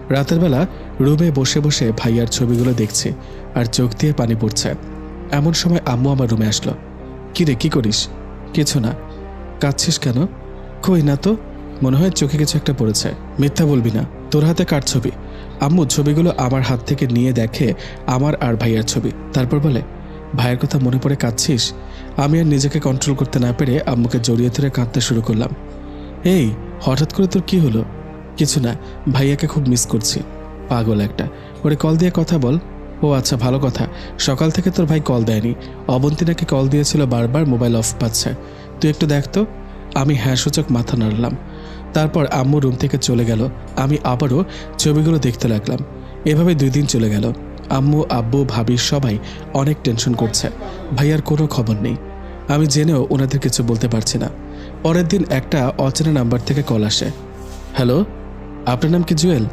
রাতের বেলা রুমে বসে বসে ভাইয়ার ছবিগুলো দেখছি আর চোখ দিয়ে পানি পড়ছে। এমন সময় আম্মু আমার রুমে আসলো। কি রে, কি করিস? কিছু না। কাঁদছিস কেন? কই না তো, মনে হয় চোখে কিছু একটা পড়েছে। মিথ্যা বলবি না, তোর হাতে কার ছবি? আম্মু ছবিগুলো আমার হাত থেকে নিয়ে দেখে আমার আর ভাইয়ার ছবি, তারপর বলে, ভাইয়ের কথা মনে পড়ে কাঁদছিস? আমি আর নিজেকে কন্ট্রোল করতে না পেরে আম্মুকে জড়িয়ে ধরে কাঁদতে শুরু করলাম। এই হঠাৎ করে তোর কি হলো? কিছু না, ভাইয়াকে খুব মিস করছি। পাগল একটা, ওরে কল দিয়ে কথা বল। ও আচ্ছা, ভালো কথা। সকাল থেকে তোর ভাই কল দেয়নি। অবন্তী নাকি কল দিয়েছিল, বারবার মোবাইল অফ পাচ্ছে। তুই একটু দেখ তো। আমি হ্যাঁ সূচক মাথা নাড়লাম। তারপর আম্মু রুম থেকে চলে গেল। আমি আবারও ছবিগুলো দেখতে লাগলাম। এভাবে 2 দিন চলে গেল। আম্মু, আব্বু, ভাবি সবাই অনেক টেনশন করছে। ভাইয়ার কোনো খবর নেই। আমি জেনেও ওনাদের কিছু বলতে পারছি না। পরের দিন একটা অচেনা নাম্বার থেকে কল আসে। হ্যালো, আপনার নাম কি জুয়েল?